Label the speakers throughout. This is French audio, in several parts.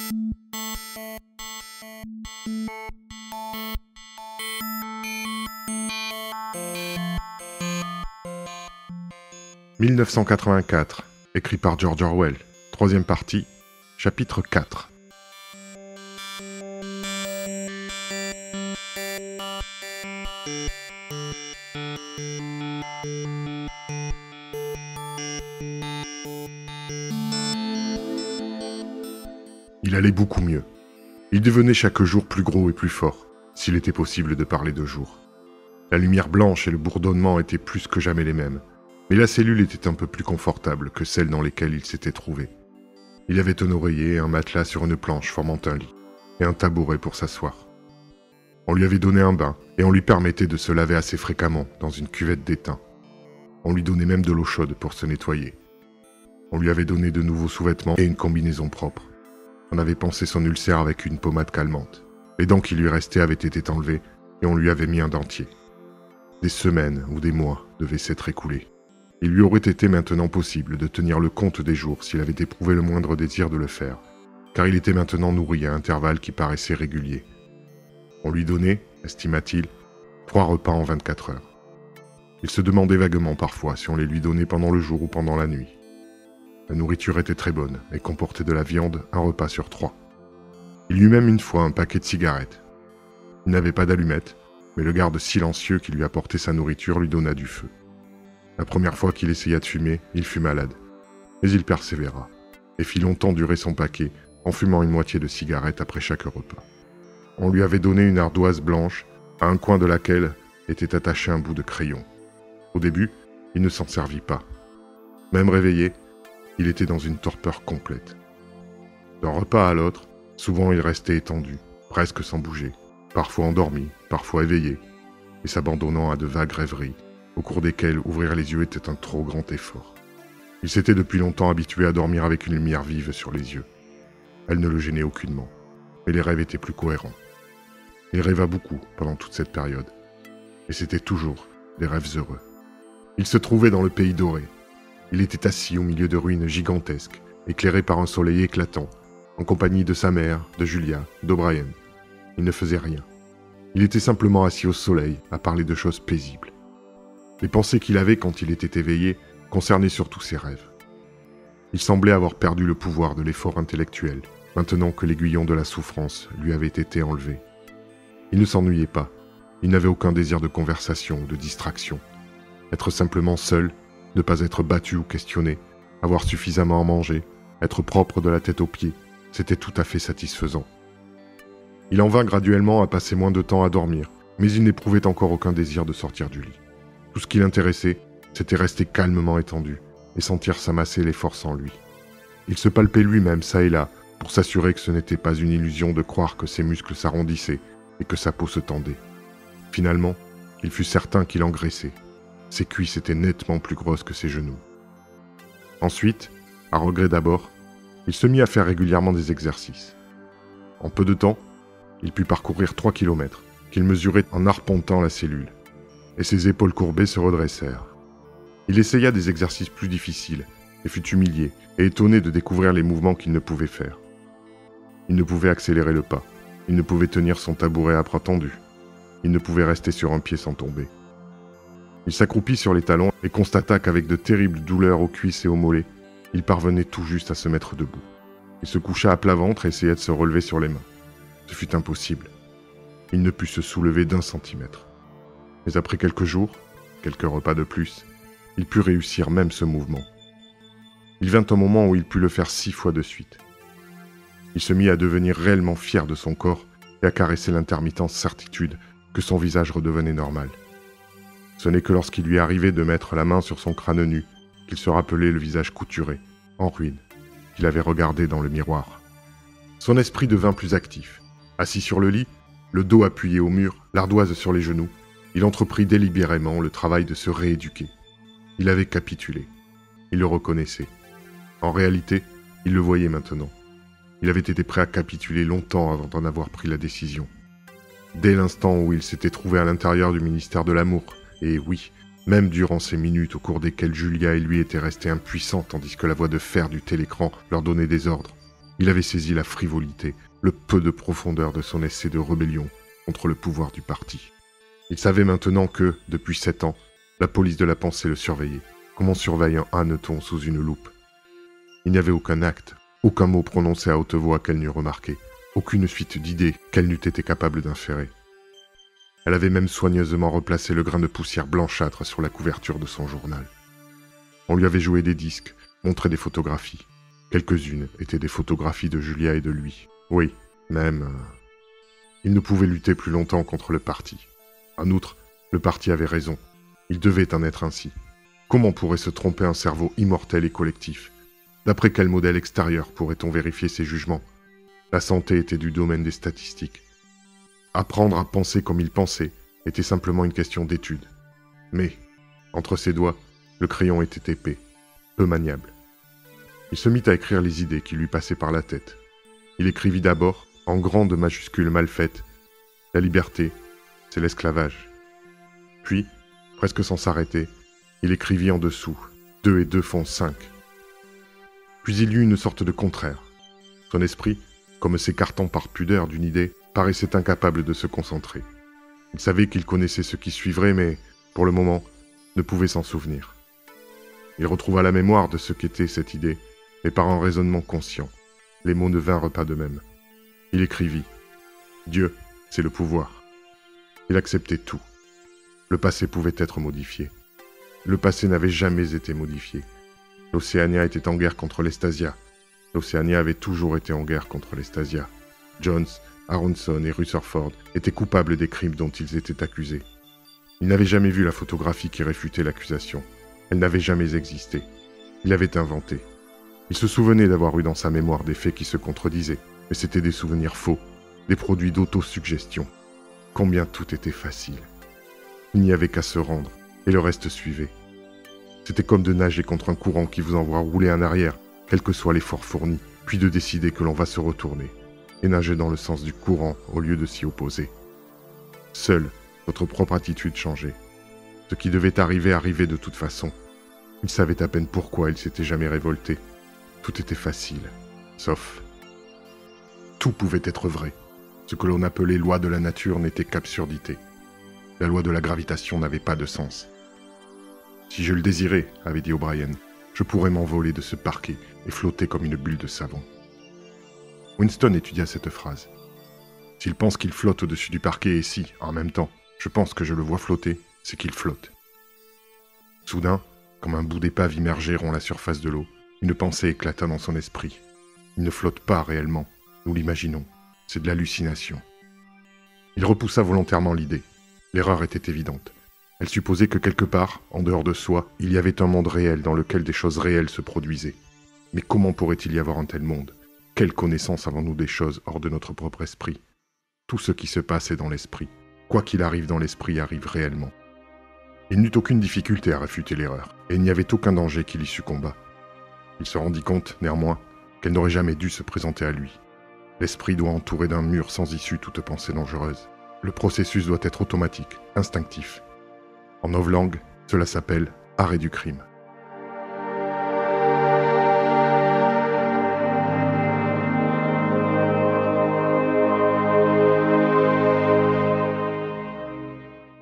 Speaker 1: « 1984 », écrit par George Orwell, troisième partie, chapitre 4. Il allait beaucoup mieux. Il devenait chaque jour plus gros et plus fort, s'il était possible de parler de jour. La lumière blanche et le bourdonnement étaient plus que jamais les mêmes, mais la cellule était un peu plus confortable que celle dans lesquelles il s'était trouvé. Il y avait un oreiller et un matelas sur une planche formant un lit, et un tabouret pour s'asseoir. On lui avait donné un bain, et on lui permettait de se laver assez fréquemment dans une cuvette d'étain. On lui donnait même de l'eau chaude pour se nettoyer. On lui avait donné de nouveaux sous-vêtements et une combinaison propre. On avait pansé son ulcère avec une pommade calmante. Les dents qui lui restaient avaient été enlevées, et on lui avait mis un dentier. Des semaines ou des mois devaient s'être écoulés. Il lui aurait été maintenant possible de tenir le compte des jours s'il avait éprouvé le moindre désir de le faire, car il était maintenant nourri à intervalles qui paraissaient réguliers. On lui donnait, estima-t-il, 3 repas en 24 heures. Il se demandait vaguement parfois si on les lui donnait pendant le jour ou pendant la nuit. La nourriture était très bonne et comportait de la viande, un repas sur 3. Il eut même une fois un paquet de cigarettes. Il n'avait pas d'allumettes, mais le garde silencieux qui lui apportait sa nourriture lui donna du feu. La première fois qu'il essaya de fumer, il fut malade. Mais il persévéra, et fit longtemps durer son paquet, en fumant une moitié de cigarette après chaque repas. On lui avait donné une ardoise blanche, à un coin de laquelle était attaché un bout de crayon. Au début, il ne s'en servit pas. Même réveillé, il était dans une torpeur complète. D'un repas à l'autre, souvent il restait étendu, presque sans bouger, parfois endormi, parfois éveillé, et s'abandonnant à de vagues rêveries, au cours desquelles ouvrir les yeux était un trop grand effort. Il s'était depuis longtemps habitué à dormir avec une lumière vive sur les yeux. Elle ne le gênait aucunement, mais les rêves étaient plus cohérents. Il rêva beaucoup pendant toute cette période, et c'était toujours des rêves heureux. Il se trouvait dans le pays doré. Il était assis au milieu de ruines gigantesques, éclairées par un soleil éclatant, en compagnie de sa mère, de Julia, d'O'Brien. Il ne faisait rien. Il était simplement assis au soleil, à parler de choses paisibles. Les pensées qu'il avait quand il était éveillé concernaient surtout ses rêves. Il semblait avoir perdu le pouvoir de l'effort intellectuel, maintenant que l'aiguillon de la souffrance lui avait été enlevé. Il ne s'ennuyait pas. Il n'avait aucun désir de conversation ou de distraction. Être simplement seul, ne pas être battu ou questionné, avoir suffisamment à manger, être propre de la tête aux pieds, c'était tout à fait satisfaisant. Il en vint graduellement à passer moins de temps à dormir, mais il n'éprouvait encore aucun désir de sortir du lit. Tout ce qui l'intéressait, c'était rester calmement étendu et sentir s'amasser les forces en lui. Il se palpait lui-même ça et là pour s'assurer que ce n'était pas une illusion de croire que ses muscles s'arrondissaient et que sa peau se tendait. Finalement, il fut certain qu'il engraissait. Ses cuisses étaient nettement plus grosses que ses genoux. Ensuite, à regret d'abord, il se mit à faire régulièrement des exercices. En peu de temps, il put parcourir 3 kilomètres, qu'il mesurait en arpentant la cellule, et ses épaules courbées se redressèrent. Il essaya des exercices plus difficiles, et fut humilié et étonné de découvrir les mouvements qu'il ne pouvait faire. Il ne pouvait accélérer le pas, il ne pouvait tenir son tabouret à bras tendus, il ne pouvait rester sur un pied sans tomber. Il s'accroupit sur les talons et constata qu'avec de terribles douleurs aux cuisses et aux mollets, il parvenait tout juste à se mettre debout. Il se coucha à plat ventre et essaya de se relever sur les mains. Ce fut impossible. Il ne put se soulever d'1 centimètre. Mais après quelques jours, quelques repas de plus, il put réussir même ce mouvement. Il vint un moment où il put le faire 6 fois de suite. Il se mit à devenir réellement fier de son corps et à caresser l'intermittente certitude que son visage redevenait normal. Ce n'est que lorsqu'il lui arrivait de mettre la main sur son crâne nu qu'il se rappelait le visage couturé, en ruine, qu'il avait regardé dans le miroir. Son esprit devint plus actif. Assis sur le lit, le dos appuyé au mur, l'ardoise sur les genoux, il entreprit délibérément le travail de se rééduquer. Il avait capitulé. Il le reconnaissait. En réalité, il le voyait maintenant. Il avait été prêt à capituler longtemps avant d'en avoir pris la décision. Dès l'instant où il s'était trouvé à l'intérieur du ministère de l'Amour, et oui, même durant ces minutes au cours desquelles Julia et lui étaient restés impuissants tandis que la voix de fer du télécran leur donnait des ordres, Il avait saisi la frivolité, le peu de profondeur de son essai de rébellion contre le pouvoir du parti. Il savait maintenant que, depuis 7 ans, la police de la pensée le surveillait, comme on surveille un hanneton sous une loupe. Il n'y avait aucun acte, aucun mot prononcé à haute voix qu'elle n'eût remarqué, aucune suite d'idées qu'elle n'eût été capable d'inférer. Elle avait même soigneusement replacé le grain de poussière blanchâtre sur la couverture de son journal. On lui avait joué des disques, montré des photographies. Quelques-unes étaient des photographies de Julia et de lui. Oui, même... Il ne pouvait lutter plus longtemps contre le parti. En outre, le parti avait raison. Il devait en être ainsi. Comment pourrait se tromper un cerveau immortel et collectif? D'après quel modèle extérieur pourrait-on vérifier ses jugements? La santé était du domaine des statistiques. Apprendre à penser comme il pensait était simplement une question d'étude. Mais, entre ses doigts, le crayon était épais, peu maniable. Il se mit à écrire les idées qui lui passaient par la tête. Il écrivit d'abord, en grandes majuscules mal faites, « La liberté, c'est l'esclavage ». Puis, presque sans s'arrêter, il écrivit en dessous, « 2 et 2 font 5 ». Puis il eut une sorte de contraire. Son esprit, comme s'écartant par pudeur d'une idée, paraissait incapable de se concentrer. Il savait qu'il connaissait ce qui suivrait, mais, pour le moment, ne pouvait s'en souvenir. Il retrouva la mémoire de ce qu'était cette idée, mais par un raisonnement conscient. Les mots ne vinrent pas d'eux-mêmes. Il écrivit « Dieu, c'est le pouvoir ». Il acceptait tout. Le passé pouvait être modifié. Le passé n'avait jamais été modifié. L'Océania était en guerre contre l'Estasia. L'Océania avait toujours été en guerre contre l'Estasia. Jones, Aronson et Rutherford étaient coupables des crimes dont ils étaient accusés. Il n'avait jamais vu la photographie qui réfutait l'accusation. Elle n'avait jamais existé. Il l'avait inventée. Il se souvenait d'avoir eu dans sa mémoire des faits qui se contredisaient, mais c'étaient des souvenirs faux, des produits d'autosuggestion. Combien tout était facile. Il n'y avait qu'à se rendre, et le reste suivait. C'était comme de nager contre un courant qui vous envoie rouler en arrière, quel que soit l'effort fourni, puis de décider que l'on va se retourner, et nager dans le sens du courant au lieu de s'y opposer. Seule, votre propre attitude changeait. Ce qui devait arriver arrivait de toute façon. Il savait à peine pourquoi il s'était jamais révolté. Tout était facile, sauf... Tout pouvait être vrai. Ce que l'on appelait loi de la nature n'était qu'absurdité. La loi de la gravitation n'avait pas de sens. Si je le désirais, avait dit O'Brien, je pourrais m'envoler de ce parquet et flotter comme une bulle de savon. Winston étudia cette phrase. S'il pense qu'il flotte au-dessus du parquet et si, en même temps, je pense que je le vois flotter, c'est qu'il flotte. Soudain, comme un bout d'épave immergé rond la surface de l'eau, une pensée éclata dans son esprit. Il ne flotte pas réellement, nous l'imaginons, c'est de l'hallucination. Il repoussa volontairement l'idée. L'erreur était évidente. Elle supposait que quelque part, en dehors de soi, il y avait un monde réel dans lequel des choses réelles se produisaient. Mais comment pourrait-il y avoir un tel monde? Quelle connaissance avons-nous des choses hors de notre propre esprit? Tout ce qui se passe est dans l'esprit. Quoi qu'il arrive dans l'esprit arrive réellement. Il n'eut aucune difficulté à réfuter l'erreur, et il n'y avait aucun danger qu'il y succomba. Il se rendit compte, néanmoins, qu'elle n'aurait jamais dû se présenter à lui. L'esprit doit entourer d'un mur sans issue toute pensée dangereuse. Le processus doit être automatique, instinctif. En novlangue, cela s'appelle arrêt du crime.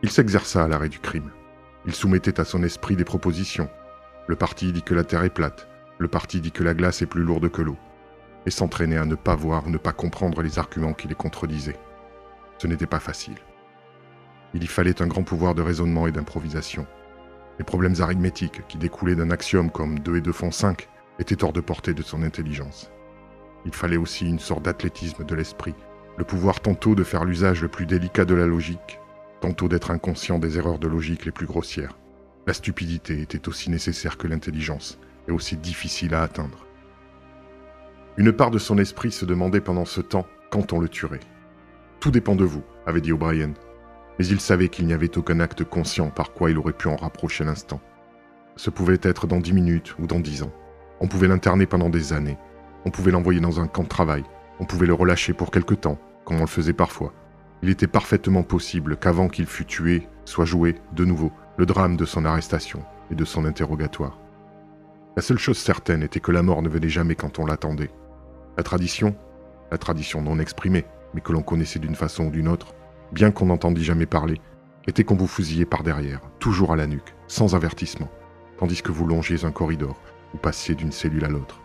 Speaker 1: Il s'exerça à l'arrêt du crime. Il soumettait à son esprit des propositions. Le parti dit que la Terre est plate, le parti dit que la glace est plus lourde que l'eau, et s'entraînait à ne pas voir ou ne pas comprendre les arguments qui les contredisaient. Ce n'était pas facile. Il y fallait un grand pouvoir de raisonnement et d'improvisation. Les problèmes arithmétiques qui découlaient d'un axiome comme 2 et 2 font 5 étaient hors de portée de son intelligence. Il fallait aussi une sorte d'athlétisme de l'esprit, le pouvoir tantôt de faire l'usage le plus délicat de la logique, tantôt d'être inconscient des erreurs de logique les plus grossières. La stupidité était aussi nécessaire que l'intelligence, et aussi difficile à atteindre. Une part de son esprit se demandait pendant ce temps quand on le tuerait. « Tout dépend de vous », avait dit O'Brien. Mais il savait qu'il n'y avait aucun acte conscient par quoi il aurait pu en rapprocher l'instant. Ce pouvait être dans 10 minutes ou dans 10 ans. On pouvait l'interner pendant des années. On pouvait l'envoyer dans un camp de travail. On pouvait le relâcher pour quelque temps, comme on le faisait parfois. Il était parfaitement possible qu'avant qu'il fût tué, soit joué, de nouveau, le drame de son arrestation et de son interrogatoire. La seule chose certaine était que la mort ne venait jamais quand on l'attendait. La tradition non exprimée, mais que l'on connaissait d'une façon ou d'une autre, bien qu'on n'entendît jamais parler, était qu'on vous fusillait par derrière, toujours à la nuque, sans avertissement, tandis que vous longiez un corridor ou passiez d'une cellule à l'autre.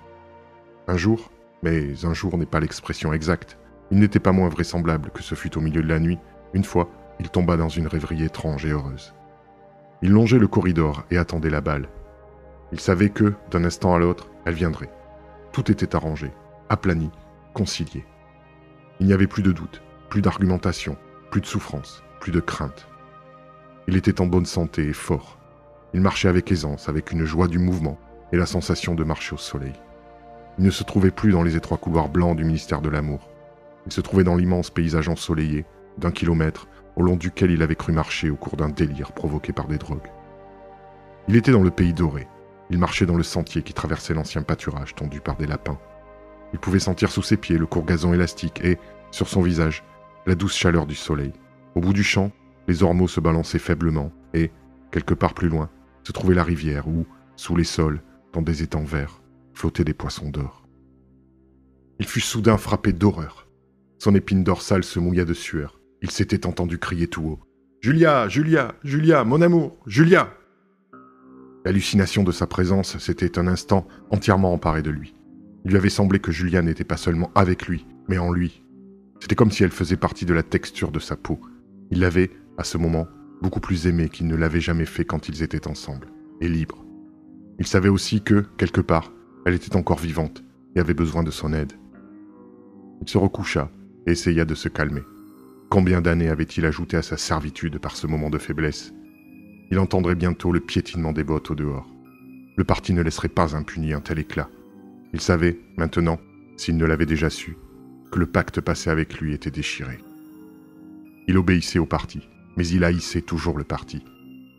Speaker 1: Un jour, mais un jour n'est pas l'expression exacte, il n'était pas moins vraisemblable que ce fût au milieu de la nuit, une fois, il tomba dans une rêverie étrange et heureuse. Il longeait le corridor et attendait la balle. Il savait que, d'un instant à l'autre, elle viendrait. Tout était arrangé, aplani, concilié. Il n'y avait plus de doute, plus d'argumentation, plus de souffrance, plus de crainte. Il était en bonne santé et fort. Il marchait avec aisance, avec une joie du mouvement et la sensation de marcher au soleil. Il ne se trouvait plus dans les étroits couloirs blancs du ministère de l'Amour. Il se trouvait dans l'immense paysage ensoleillé, d'1 kilomètre, au long duquel il avait cru marcher au cours d'un délire provoqué par des drogues. Il était dans le pays doré. Il marchait dans le sentier qui traversait l'ancien pâturage tondu par des lapins. Il pouvait sentir sous ses pieds le court gazon élastique et, sur son visage, la douce chaleur du soleil. Au bout du champ, les ormeaux se balançaient faiblement et, quelque part plus loin, se trouvait la rivière où, sous les sols, dans des étangs verts, flottaient des poissons d'or. Il fut soudain frappé d'horreur. Son épine dorsale se mouilla de sueur. Il s'était entendu crier tout haut. « Julia, Julia, Julia, mon amour, Julia !» L'hallucination de sa présence s'était un instant entièrement emparée de lui. Il lui avait semblé que Julia n'était pas seulement avec lui, mais en lui. C'était comme si elle faisait partie de la texture de sa peau. Il l'avait, à ce moment, beaucoup plus aimée qu'il ne l'avait jamais fait quand ils étaient ensemble, et libres. Il savait aussi que, quelque part, elle était encore vivante et avait besoin de son aide. Il se recoucha et essaya de se calmer. Combien d'années avait-il ajouté à sa servitude par ce moment de faiblesse ? Il entendrait bientôt le piétinement des bottes au dehors. Le parti ne laisserait pas impuni un tel éclat. Il savait, maintenant, s'il ne l'avait déjà su, que le pacte passé avec lui était déchiré. Il obéissait au parti, mais il haïssait toujours le parti.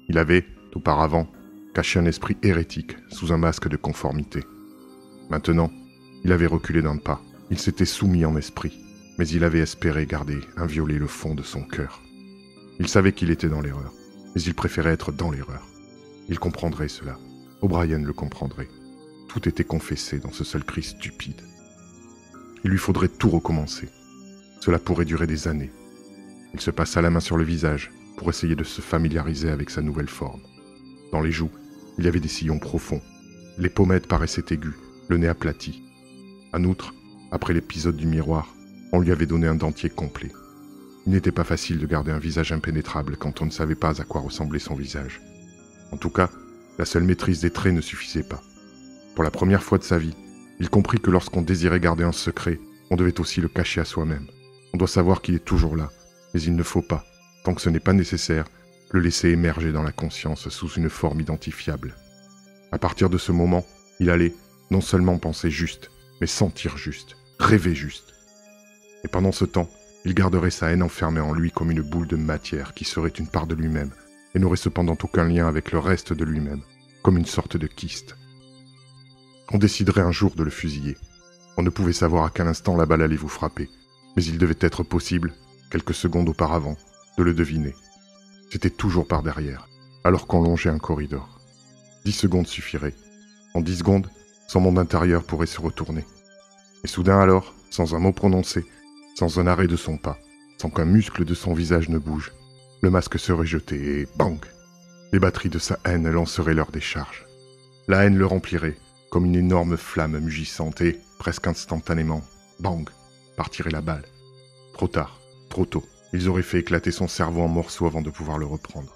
Speaker 1: Il avait, auparavant, caché un esprit hérétique sous un masque de conformité. Maintenant, il avait reculé d'un pas. Il s'était soumis en esprit, mais il avait espéré garder inviolé le fond de son cœur. Il savait qu'il était dans l'erreur, mais il préférait être dans l'erreur. Il comprendrait cela. O'Brien le comprendrait. Tout était confessé dans ce seul cri stupide. Il lui faudrait tout recommencer. Cela pourrait durer des années. Il se passa la main sur le visage pour essayer de se familiariser avec sa nouvelle forme. Dans les joues, il y avait des sillons profonds. Les pommettes paraissaient aiguës, le nez aplati. En outre, après l'épisode du miroir, on lui avait donné un dentier complet. Il n'était pas facile de garder un visage impénétrable quand on ne savait pas à quoi ressemblait son visage. En tout cas, la seule maîtrise des traits ne suffisait pas. Pour la première fois de sa vie, il comprit que lorsqu'on désirait garder un secret, on devait aussi le cacher à soi-même. On doit savoir qu'il est toujours là, mais il ne faut pas, tant que ce n'est pas nécessaire, le laisser émerger dans la conscience sous une forme identifiable. À partir de ce moment, il allait non seulement penser juste, mais sentir juste, rêver juste. Et pendant ce temps, il garderait sa haine enfermée en lui comme une boule de matière qui serait une part de lui-même, et n'aurait cependant aucun lien avec le reste de lui-même, comme une sorte de kyste. On déciderait un jour de le fusiller. On ne pouvait savoir à quel instant la balle allait vous frapper, mais il devait être possible, quelques secondes auparavant, de le deviner. C'était toujours par derrière, alors qu'on longeait un corridor. 10 secondes suffiraient. En 10 secondes, son monde intérieur pourrait se retourner. Et soudain alors, sans un mot prononcé, sans un arrêt de son pas, sans qu'un muscle de son visage ne bouge, le masque serait jeté et bang! Les batteries de sa haine lanceraient leur décharge. La haine le remplirait, comme une énorme flamme mugissante et, presque instantanément, bang! Partirait la balle. Trop tard, trop tôt, ils auraient fait éclater son cerveau en morceaux avant de pouvoir le reprendre.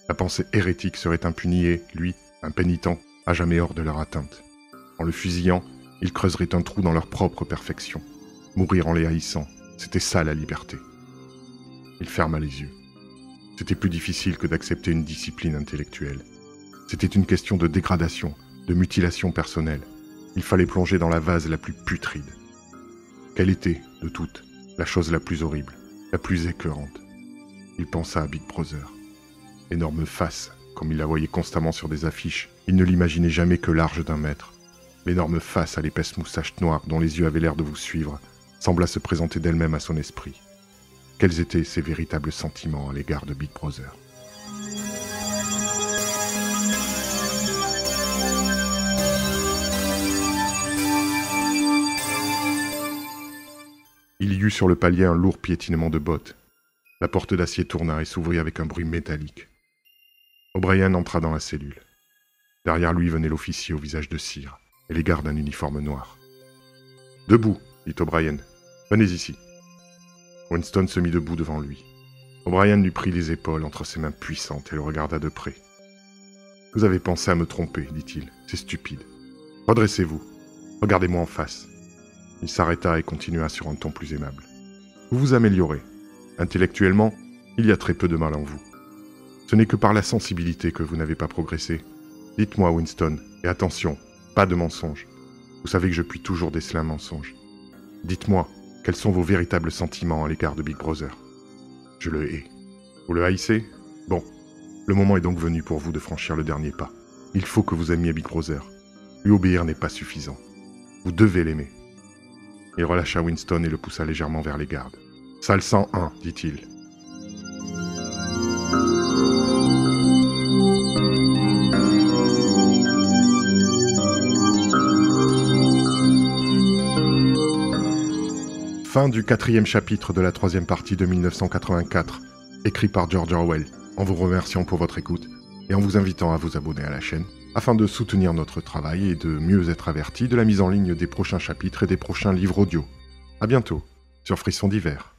Speaker 1: La pensée hérétique serait impunie et, lui, impénitent, à jamais hors de leur atteinte. En le fusillant, ils creuseraient un trou dans leur propre perfection. Mourir en les haïssant, c'était ça la liberté. Il ferma les yeux. C'était plus difficile que d'accepter une discipline intellectuelle. C'était une question de dégradation, de mutilation personnelle. Il fallait plonger dans la vase la plus putride. Quelle était, de toutes, la chose la plus horrible, la plus écœurante? Il pensa à Big Brother. Énorme face, comme il la voyait constamment sur des affiches, il ne l'imaginait jamais que large d'1 mètre. L'énorme face à l'épaisse moustache noire dont les yeux avaient l'air de vous suivre sembla se présenter d'elle-même à son esprit. Quels étaient ses véritables sentiments à l'égard de Big Brother ? Il y eut sur le palier un lourd piétinement de bottes. La porte d'acier tourna et s'ouvrit avec un bruit métallique. O'Brien entra dans la cellule. Derrière lui venait l'officier au visage de cire et les gardes d'un uniforme noir. « Debout !» dit O'Brien. « Venez ici. » Winston se mit debout devant lui. O'Brien lui prit les épaules entre ses mains puissantes et le regarda de près. « Vous avez pensé à me tromper, dit-il. C'est stupide. Redressez-vous. Regardez-moi en face. » Il s'arrêta et continua sur un ton plus aimable. « Vous vous améliorez. Intellectuellement, il y a très peu de mal en vous. Ce n'est que par la sensibilité que vous n'avez pas progressé. Dites-moi, Winston, et attention, pas de mensonges. Vous savez que je puis toujours déceler un mensonge. Dites-moi, quels sont vos véritables sentiments à l'égard de Big Brother ? Je le hais. Vous le haïssez ? Bon, le moment est donc venu pour vous de franchir le dernier pas. Il faut que vous aimiez Big Brother. Lui obéir n'est pas suffisant. Vous devez l'aimer. » Il relâcha Winston et le poussa légèrement vers les gardes. « Salle 101, dit-il. » Fin du 4e chapitre de la 3e partie de 1984, écrit par George Orwell, en vous remerciant pour votre écoute et en vous invitant à vous abonner à la chaîne, afin de soutenir notre travail et de mieux être averti de la mise en ligne des prochains chapitres et des prochains livres audio. À bientôt, sur Frisson d'hiver.